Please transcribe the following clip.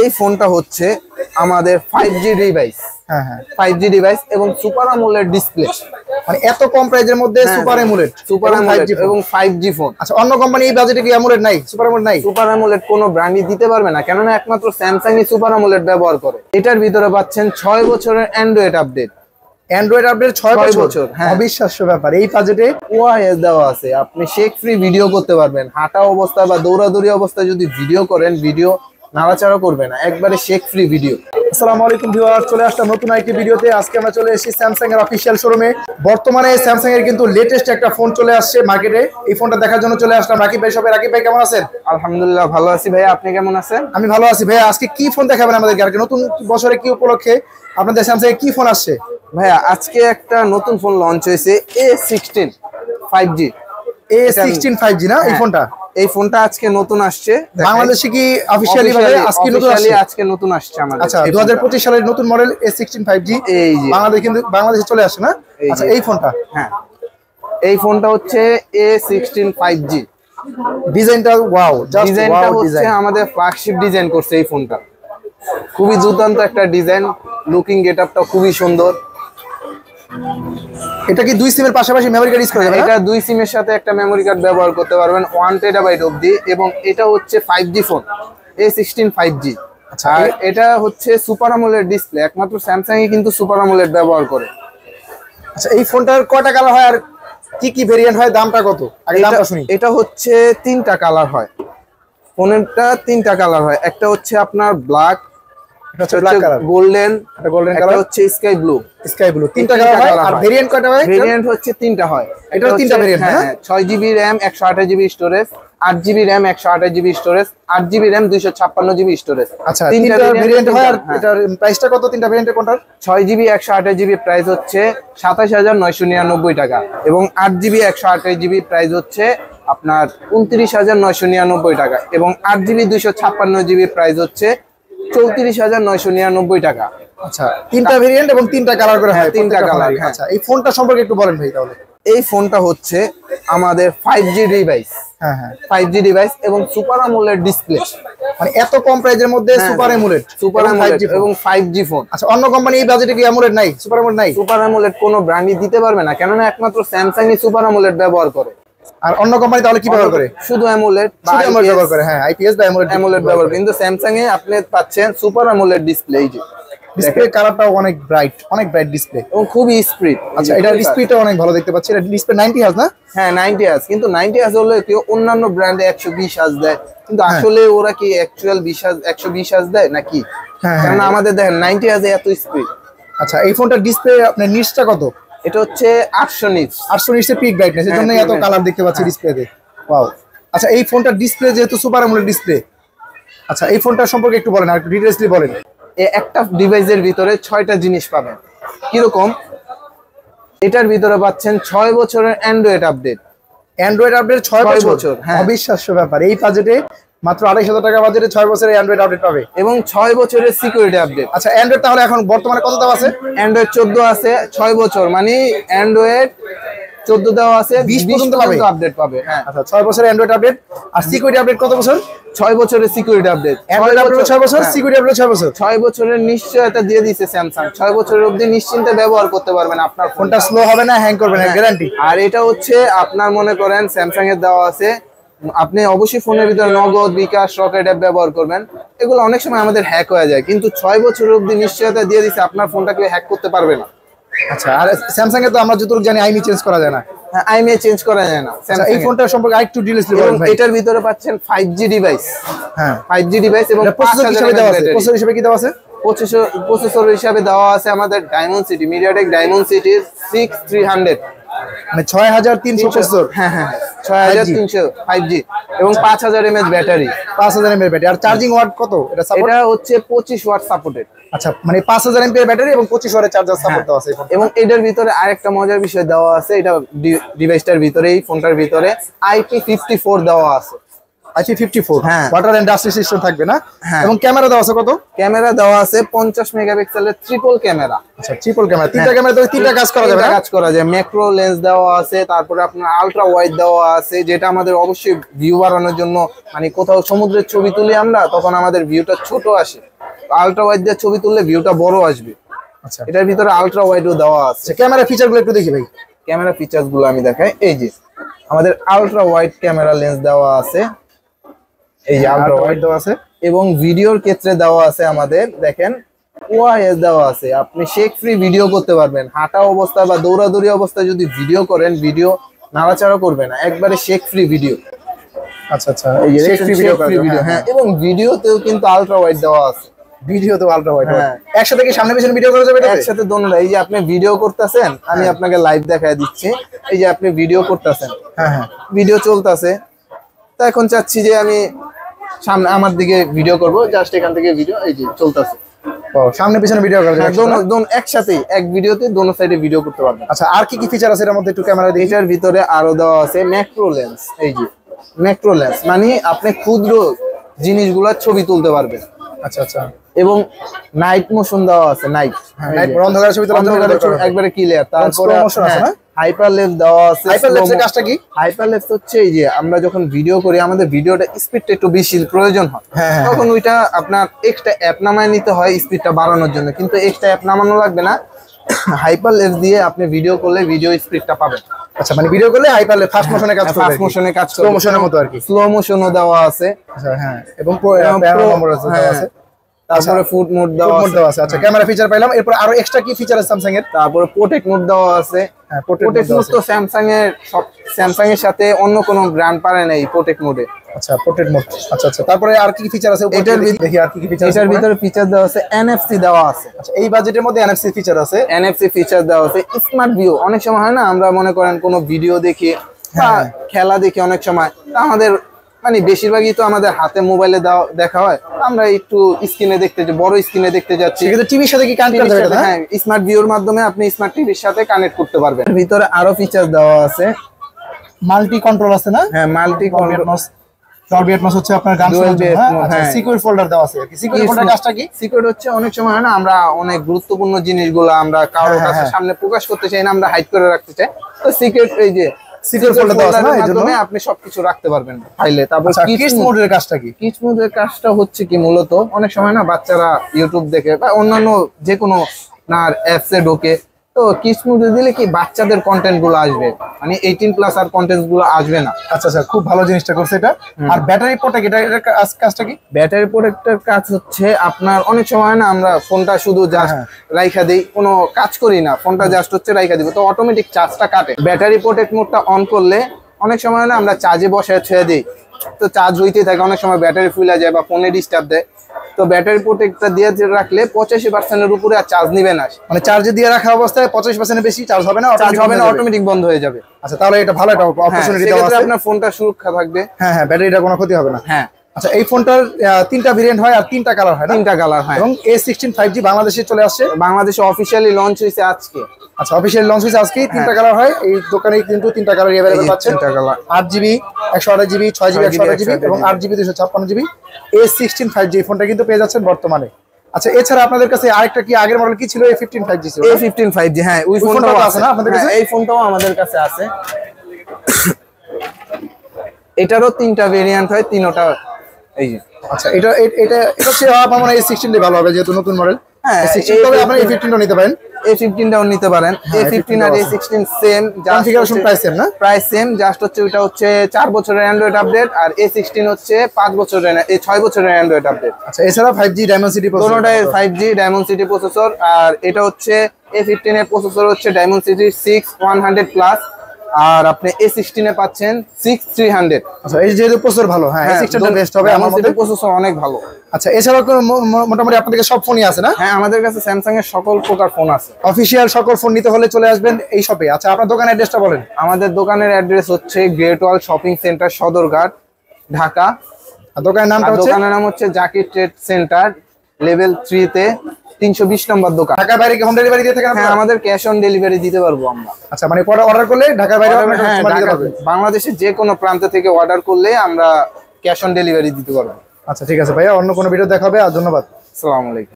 এই ফোনটা হচ্ছে আমাদের 5G ডিভাইস। হ্যাঁ হ্যাঁ 5G ডিভাইস এবং সুপার অ্যামোলেড ডিসপ্লে। মানে এত কম প্রাইজের মধ্যে সুপার অ্যামোলেড এবং 5G ফোন। আচ্ছা, অন্য কোম্পানি এই বাজেটে কি অ্যামোলেড নাই, সুপার অ্যামোলেড নাই? সুপার অ্যামোলেড কোনো ব্র্যান্ডই দিতে পারবে না, কেননা একমাত্র স্যামসাং ই সুপার অ্যামোলেড ব্যবহার করে। এটার ভিতরে পাচ্ছেন 6 বছরের অ্যান্ড্রয়েড আপডেট। 6 বছর, হ্যাঁ, অবিশ্বাস্য ব্যাপার। এই বাজেটে ওআইএস দেওয়া আছে, আপনি শেক ফ্রি ভিডিও করতে পারবেন। হাঁটা অবস্থা বা দৌড়াদৌড়ি অবস্থায় যদি ভিডিও করেন, ভিডিও নাড়াচাড়া করবে না, একবারে শেক ফ্রি ভিডিও। আসসালামু আলাইকুম ভিউয়ার, চলে আসলাম নতুন আরেকটি ভিডিওতে। আজকে আমরা চলে এসেছি স্যামসাং এর অফিশিয়াল শোরুমে। বর্তমানে স্যামসাং এর কিন্তু লেটেস্ট একটা ফোন চলে আসছে মার্কেটে। এই ফোনটা দেখার জন্য চলে আসলাম রাকিব ভাই শপে। রাকিব ভাই কেমন আছেন? আলহামদুলিল্লাহ ভালো আছি ভাইয়া, আপনি কেমন আছেন? আমি ভালো আছি ভাইয়া। আজকে কি ফোন দেখাবেন আমাদেরকে? আর নতুন বছরে কি উপলক্ষে আপনাদের স্যামসাং এর কি ফোন আসছে? ভাইয়া আজকে একটা নতুন ফোন লঞ্চ হয়েছে, A16 5G। A16 5G না এই ফোনটা? এই ফোনটা আজকে নতুন আসছে বাংলাদেশে কি অফিশিয়ালি ভাবে আজকে নতুন আসছে? আজকে নতুন আসছে আমাদের। আচ্ছা, 2025 সালের নতুন মডেল A16 5G এই যে বাংলাদেশে চলে আসছে না? আচ্ছা, এই ফোনটা, হ্যাঁ এই ফোনটা হচ্ছে A16 5G। ডিজাইনটা ওয়াও, জাস্ট ডিজাইনটা হচ্ছে আমাদের ফ্ল্যাগশিপ ডিজাইন করছে এই ফোনটা। খুবই দুর্দান্ত একটা ডিজাইন, লুকিং গেটআপটা খুবই সুন্দর। এটা কি দুই সিমের পাশাপাশি মেমরি কার্ড ইউজ করা যাবে? এটা দুই সিমের সাথে একটা মেমরি কার্ড ব্যবহার করতে পারবেন 1 টেরাবাইট অবধি। এবং এটা হচ্ছে 5G ফোন, A16 5G। আচ্ছা, আর এটা হচ্ছে সুপার অ্যামোলেড ডিসপ্লে, একমাত্র স্যামসাং ই কিন্তু সুপার অ্যামোলেড ব্যবহার করে। আচ্ছা, এই ফোনটার কয়টা কালার হয় আর কি কি ভেরিয়েন্ট হয়, দামটা কত? আগে দামটা শুনি। এটা হচ্ছে 3টা কালার হয়, ফোনেরটা 3টা কালার হয়। একটা হচ্ছে আপনার ব্ল্যাক, এটা হচ্ছে ব্ল্যাক কালার, গোল্ডেন, এটা গোল্ডেন কালার, হচ্ছে স্কাই ব্লু। তিনটা কালার হয়। আর ভেরিয়েন্ট কয়টা হয়? ভেরিয়েন্ট হচ্ছে 3টা হয়। এটা 3টা ভেরিয়েন্ট, হ্যাঁ। 6GB RAM 128GB storage, 8GB RAM 128GB storage, 8GB RAM 256GB storage. আচ্ছা, তিনটা ভেরিয়েন্ট হয়। আর এটার প্রাইসটা কত? তিনটা ভেরিয়েন্টের কোনটার? 6GB 128GB প্রাইস হচ্ছে 27999 টাকা এবং 8GB 128GB প্রাইস হচ্ছে আপনার 29999 টাকা এবং 8GB 256GB প্রাইস হচ্ছে 34999 টাকা। আচ্ছা, তিনটা ভেরিয়েন্ট এবং তিনটা কালার করে হয়, তিনটা কালার। আচ্ছা, এই ফোনটা সম্পর্কে একটু বলেন ভাই তাহলে। এই ফোনটা হচ্ছে আমাদের 5G ডিভাইস। হ্যাঁ হ্যাঁ 5G ডিভাইস এবং সুপার অ্যামোলেড ডিসপ্লে। মানে এত কম প্রাইজের মধ্যে সুপার অ্যামোলেড এবং 5G ফোন। আচ্ছা, অন্য কোম্পানি এই বাজেটে কি অ্যামোলেড নাই, সুপার অ্যামোলেড নাই? সুপার অ্যামোলেড কোনো ব্র্যান্ডই দিতে পারবে না, কেননা একমাত্র স্যামসাং ই সুপার অ্যামোলেড ব্যবহার করে। আর অন্য কোম্পানি তাহলে কি ব্যবহার করে? শুধু অ্যামোলেড ব্যবহার করে। হ্যাঁ, আইপিএস বা অ্যামোলেড ব্যবহার করে, কিন্তু স্যামসাং এ আপনি পাচ্ছেন সুপার অ্যামোলেড ডিসপ্লে। এই যে ডিসপ্লে কালারটাও অনেক ব্রাইট ডিসপ্লে এবং খুবই স্পিড। আচ্ছা, এটা ডিসপ্লেটা অনেক ভালো দেখতে পাচ্ছি। এটা ডিসপ্লে 90 হার্জ না? হ্যাঁ 90 হার্জ, কিন্তু 90 হার্জ হলে কি অন্যান্য ব্র্যান্ডে 120 হার্জ দেয়, কিন্তু আসলে ওরা কি অ্যাকচুয়াল 120 হার্জ দেয় নাকি? কারণ আমাদের দেখেন 90 হার্জে এত স্পিড। আচ্ছা, এই ফোনটার ডিসপ্লে আপনার নিচটা কত? এটা হচ্ছে 800 নিচ। 800 নিচে পিক ব্রাইটনেস, এর জন্য এত কালার দেখতে পাচ্ছি ডিসপ্লেতে। ওয়াও। আচ্ছা, এই ফোনটার ডিসপ্লে যেহেতু সুপার অ্যামোলেড ডিসপ্লে, আচ্ছা এই ফোনটার সম্পর্কে একটু বলেন, আর একটু ডিটেইলসলি বলেন। একটা ডিভাইসের ভিতরে 6টা জিনিস পাবেন। কিরকম? এটার ভিতরে পাচ্ছেন 6 বছরের অ্যান্ড্রয়েড আপডেট। 6 বছর, হ্যাঁ, অবিশ্বাস্য ব্যাপার। এই বাজেটে মাত্র 2,500 টাকা বাজেটে 6 বছরের অ্যান্ড্রয়েড আপডেট পাবে এবং 6 বছরের সিকিউরিটি আপডেট। আচ্ছা, অ্যান্ড্রয়েড তাহলে এখন বর্তমানে কত দাম আছে? অ্যান্ড্রয়েড 14 আছে, 6 বছর মানে অ্যান্ড্রয়েড 14 দেওয়া আছে, 20 পর্যন্ত আপডেট পাবে। হ্যাঁ, আচ্ছা, 6 বছরের অ্যান্ড্রয়েড আপডেট। আর সিকিউরিটি আপডেট কত বছর? 6 বছরের সিকিউরিটি আপডেট। অ্যান্ড্রয়েড আপডেট 6 বছর, সিকিউরিটি আপডেট 6 বছর। 6 বছরের নিশ্চয়তা দিয়ে দিয়েছে স্যামসাং। 6 বছরের অবধি নিশ্চিন্তে ব্যবহার করতে পারবেন, আপনার ফোনটা স্লো হবে না, হ্যাং করবে না, গ্যারান্টি। আর এটা হচ্ছে আপনার মনে করেন স্যামসাং এর দেওয়া আছে, আপনি অবশ্যই ফোনের ভিতরে নগদ, বিকাশ, রকেট অ্যাপ ব্যবহার করবেন। এগুলো অনেক সময় আমাদের হ্যাক হয়ে যায়, কিন্তু 6 বছরের অবধি নিশ্চয়তা দিয়ে দিচ্ছে আপনার ফোনটা কেউ হ্যাক করতে পারবে না। আচ্ছা, আর স্যামসাং এ তো আমরা যতটুকু জানি আইমি চেঞ্জ করা যায় না। হ্যাঁ, আইএমআই চেঞ্জ করা যায় না। আচ্ছা, এই ফোনটার সম্পর্কে আরেকটু ডিটেইলসলি বলেন ভাই। এটার ভিতরে পাচ্ছেন 5G ডিভাইস। হ্যাঁ, 5G ডিভাইস এবং প্রসেসর হিসেবে দেওয়া আছে। প্রসেসর হিসেবে কি দেওয়া আছে? প্রসেসর হিসেবে দেওয়া আছে আমাদের ডায়মন্ডসিটি, মিডিয়াটেক ডায়মন্ডসিটি 6300, মানে 6300 প্রসেসর। হ্যাঁ হ্যাঁ 6300 5G এবং 5000 mAh ব্যাটারি। 5000 mAh battery. আর চার্জিং ওয়াট কত? এটা হচ্ছে 25 ওয়াট সাপোর্টেড। আচ্ছা, মানে 5000 mAh ব্যাটারি এবং 25 ওয়াটের চার্জার সাপোর্ট দেওয়া আছে। এবং এটার ভিতরে আরেকটা মজার বিষয় দেওয়া আছে, এটা ডিভাইসটার ভিতরে, এই ফোনটার ভিতরে IP54 দেওয়া আছে। IP54 হ্যাঁ। ওয়াটার এন্ড ডাস্ট রেজিস্ট্যান্ট থাকবে না? হ্যাঁ। এবং ক্যামেরা দেওয়া আছে কত? ক্যামেরা দেওয়া আছে 50 মেগাপিক্সেলের ট্রিপল ক্যামেরা। আচ্ছা ট্রিপল ক্যামেরা, তিনটা ক্যামেরা দিয়ে তিনটা কাজ করা যাবে তিনটা না? কাজ করা যায়। ম্যাক্রো লেন্স দেওয়া আছে, তারপরে আপনার আলট্রা ওয়াইড দেওয়া আছে, যেটা আমাদের অবশ্যই ভিউ বাড়ানোর জন্য, মানে কোথাও সমুদ্রের ছবি তুলি আমরা, তখন আমাদের ভিউটা ছোট আসে। আলট্রা ওয়াইড দিয়ে ছবি তুললে ভিউটা বড় আসবে। আচ্ছা এটার ভিতরে আলট্রা ওয়াইডও দেওয়া আছে। ক্যামেরা ফিচার গুলো একটু দেখি ভাই। ক্যামেরা ফিচার্স গুলো আমি দেখাই। এই যে আমাদের আলট্রা ওয়াইড ক্যামেরা লেন্স দেওয়া আছে, এই যে আলট্রা ওয়াইড দেওয়া আছে, এবং ভিডিওর ক্ষেত্রে দেওয়া আছে আমাদের দেখেন ওআইএস দেওয়া আছে। আপনি শেক ফ্রি ভিডিও করতে পারবেন। হাঁটা অবস্থা বা দৌড়াদৌড়ি অবস্থায় যদি ভিডিও করেন, ভিডিও নাড়াচাড়া করবে না, একবারে শেক ফ্রি ভিডিও। আচ্ছা আচ্ছা এই যে শেক ফ্রি ভিডিও হ্যাঁ, এবং ভিডিওতেও কিন্তু আলট্রা ওয়াইড দেওয়া আছে। ভিডিও তো আলট্রা ওয়াইড। হ্যাঁ। একসাথে কি সামনে পিছনে ভিডিও করা যাবে এটাতে? একসাথে দোনোটা। এই যে আপনি ভিডিও করতেছেন, আমি আপনাকে লাইভ দেখায় দিচ্ছি। এই যে আপনি ভিডিও করতেছেন, হ্যাঁ হ্যাঁ ভিডিও চলতেছে, তো এখন চাচ্ছি যে আমি সামনে আমার দিকে ভিডিও করব, জাস্ট এখান থেকে ভিডিও এই যে চলতেছে। ও সামনে পিছনে ভিডিও করা যাবে দোনো একসাথে এক ভিডিওতে দোনো সাইডে ভিডিও করতে পারবেন। আচ্ছা আর কি কি ফিচার আছে এর মধ্যে একটু ক্যামেরা দিয়ে? এটার ভিতরে আরো দেওয়া আছে ম্যাক্রো লেন্স। এই যে ম্যাক্রো লেন্স মানে আপনি ক্ষুদ্র জিনিসগুলা ছবি তুলতে পারবেন। আচ্ছা আচ্ছা এবং নাইট মোশন দেওয়া আছে। নাইট অন্ধকার ছবি তোলা একবারে ক্লিয়ার। তারপরে slow motion আছে না? হাইপার লেন্স দেওয়া আছে। হাইপার লেন্সের কাজটা কি? হাইপার লেন্স হচ্ছে এই যে আমরা যখন ভিডিও করি, আমাদের ভিডিওটা স্পিডটা একটু বেশি প্রয়োজন হয়, হ্যাঁ, হ্যাঁ, তখন ওইটা আপনার এক্সট্রা অ্যাপ নামায় নিতে হয় স্পিডটা বাড়ানোর জন্য, কিন্তু এক্সট্রা অ্যাপ নামানো লাগবে না। হাইপার লেন্স দিয়ে আপনি ভিডিও করলে ভিডিও স্পিডটা পাবেন। আচ্ছা মানে ভিডিও করলে হাইপার লেন্স ফাস্ট মোশনে কাজ করবে, ফাস্ট মোশনে কাজ করবে, স্লো মোশনের মতো আর কি। স্লো মোশনও দেওয়া আছে। আচ্ছা হ্যাঁ এবং প্যারা নম্বর আছে দেওয়া আছে। তারপরে ফুড মোড দেওয়া আছে। আচ্ছা ক্যামেরা ফিচার পাইলাম। এরপর আরো এক্সট্রা কি ফিচার আছে স্যামসাং এর? তারপরে প্রোটেক্ট মোড দেওয়া আছে। হ্যাঁ প্রোটেক্ট মোড তো স্যামসাং এর সব, স্যামসাং এর সাথে অন্য কোনো ব্র্যান্ড পারে না এই প্রোটেক্ট মোডে। আচ্ছা পোর্ট্রেট মোড। আচ্ছা আচ্ছা তারপরে আর কি কি ফিচার আছে? এটার দেখি আর কি কি ফিচার আছে। এটার ভিতরে ফিচার দেওয়া আছে এনএফসি দেওয়া আছে। আচ্ছা এই বাজেটের মধ্যে এনএফসি ফিচার আছে। এনএফসি ফিচার দেওয়া আছে। স্মার্ট ভিউ অনেক সময় হয় না, আমরা মনে করেন কোনো ভিডিও দেখি বা খেলা দেখি, অনেক সময় আমাদের মানে বেশিরভাগই তো আমাদের হাতে মোবাইলে দেখা হয়, আমরা একটু স্ক্রিনে দেখতে, বড় স্ক্রিনে দেখতে যাচ্ছি, সেক্ষেত্রে টিভির সাথে কি কানেক্ট করা যাবে? হ্যাঁ, স্মার্ট ভিউর মাধ্যমে আপনি স্মার্ট টিভির সাথে কানেক্ট করতে পারবেন। ভিতরে আরো ফিচার দেওয়া আছে। মাল্টি কন্ট্রোল আছে না? হ্যাঁ, মাল্টি কন্ট্রোল। ডলবি অ্যাটমস হচ্ছে আপনার গান শোনার জন্য। হ্যাঁ সিকিউর ফোল্ডার দেওয়া আছে। সিকিউর ফোল্ডার কাজটা কি? সিকিউর হচ্ছে অনেক সময় হয় না, আমরা অনেক গুরুত্বপূর্ণ জিনিসগুলো আমরা কারোর কাছে সামনে প্রকাশ করতে চাই না, আমরা হাইড করে রাখতে চাই, তো সিকিউর এই যে সিকিউর ফোল্ডার দেওয়া আছে না, এর জন্য আপনি সবকিছু রাখতে পারবেন ফাইলে। তারপর কিডস মোডের কাজটা কি? কিডস মোডের কাজটা হচ্ছে কি, মূলত অনেক সময় না বাচ্চারা ইউটিউব দেখে বা অন্যান্য যে কোনো আপনার অ্যাপসে ঢোকে, তো কিডস মোডে দিলে কি বাচ্চাদের কন্টেন্ট গুলো আসবে, মানে 18+ আর কন্টেন্ট গুলো আসবে না। আচ্ছা আচ্ছা খুব ভালো জিনিসটা করছে এটা। আর ব্যাটারি প্রোটেক্ট, এটার কাজটা কি? ব্যাটারি প্রোটেক্টের কাজ হচ্ছে আপনার অনেক সময় না আমরা ফোনটা শুধু জাস্ট রাইখা দেই, কোনো কাজ করি না, ফোনটা জাস্ট হচ্ছে রাইখা দিব, তো অটোমেটিক চার্জটা কাটে। ব্যাটারি প্রোটেক্ট মোডটা অন করলে অনেক সময় না আমরা চার্জে বসায় ছেড়ে দিই, তো চার্জ হইতেই থাকে, অনেক সময় ব্যাটারি ফুলে যায় বা ফোনে ডিস্টার্ব দেয়, তো ব্যাটারি প্রোটেক্টটা দিয়ে রাখলে 85% এর উপরে আর চার্জ নিবে না, মানে চার্জে দিয়ে রাখা অবস্থায় 85% বেশি চার্জ হবে না, চার্জ হবে না, অটোমেটিক বন্ধ হয়ে যাবে। আচ্ছা তাহলে এটা ভালো একটা অপরচুনিটি দেওয়া আছে, আপনার ফোনটা সুরক্ষা থাকবে। হ্যাঁ হ্যাঁ ব্যাটারিটা কোনো ক্ষতি হবে না। হ্যাঁ আচ্ছা এই ফোনটার 3টা ভেরিয়েন্ট হয় আর 3টা কালার হয় না? 3টা কালার হয়। এবং A16 5G বাংলাদেশে চলে আসছে, বাংলাদেশে অফিশিয়ালি লঞ্চ হয়েছে আজকে। আচ্ছা অফিশিয়াল লঞ্চ হয়েছে আজকে। 3টা কালার হয় এই দোকানে, কিন্তু 3টা কালার अवेलेबल পাচ্ছেন। 3টা colour 8GB 128GB 6GB 128GB এবং 8GB 256GB। A16 5G ফোনটা কিন্তু পেয়ে যাচ্ছেন বর্তমানে। আচ্ছা এছাড়া আপনাদের কাছে আরেকটা কি আগের মডেল কি ছিল? A15 5G ছিল। A15 5G হ্যাঁ, ওই ফোনটাও আছে না আপনাদের কাছে? এই ফোনটাও আমাদের কাছে আছে। এটারও 3টা ভেরিয়েন্ট হয়, 3টা এই যে। আচ্ছা এটা এটা এটা হচ্ছে আমার মনে হয় A16 টাই ভালো হবে, যেহেতু নতুন মডেল। হ্যাঁ A16 তবে আপনি A15 নিতে পারেন। A15টাও নিতে পারেন। A15 আর A16 same, configuration price same না? প্রাইস সেম, জাস্ট হচ্ছে ওটা হচ্ছে 4 বছরের অ্যান্ড্রয়েড আপডেট, আর A16 হচ্ছে 5 বছরের 6 বছরের অ্যান্ড্রয়েড আপডেট। আচ্ছা এছাড়া 5G Dimensity প্রসেসর, দুটোটাই 5G Dimensity প্রসেসর, আর এটা হচ্ছে A15 এর প্রসেসর হচ্ছে Dimensity 6100+, আর আপনি A16 এ পাচ্ছেন 6300। আচ্ছা এই যেহেতু প্রসেসর ভালো, হ্যাঁ A16 টা বেস্ট হবে আমার মতে, প্রসেসর অনেক ভালো। আচ্ছা এছাড়াও মোটামুটি আপনাদের সব ফোনই আছে না? হ্যাঁ আমাদের কাছে স্যামসাং এর সকল প্রকার ফোন আছে। অফিশিয়াল সকল ফোন নিতে হলে চলে আসবেন এই শপে। আচ্ছা আপনার দোকানের অ্যাড্রেসটা বলেন। আমাদের দোকানের অ্যাড্রেস হচ্ছে গ্রেট ওয়াল শপিং সেন্টার, সদরঘাট, ঢাকা। আর দোকানের নামটা হচ্ছে? দোকানের নাম হচ্ছে জাকির ট্রেড সেন্টার, লেভেল 3 তে 320 নম্বর দোকান। ঢাকার বাইরে কি হোম ডেলিভারি দিয়ে থাকেন? হ্যাঁ আমাদের ক্যাশ অন ডেলিভারি দিতে পারবো আমরা। আচ্ছা মানে পরে অর্ডার করলে ঢাকার বাইরে বাংলাদেশের যে কোনো প্রান্ত থেকে অর্ডার করলে আমরা ক্যাশ অন ডেলিভারি দিতে পারবো। আচ্ছা ঠিক আছে ভাইয়া, অন্য কোনো ভিডিও দেখাবে, আর ধন্যবাদ। আসসালামু আলাইকুম।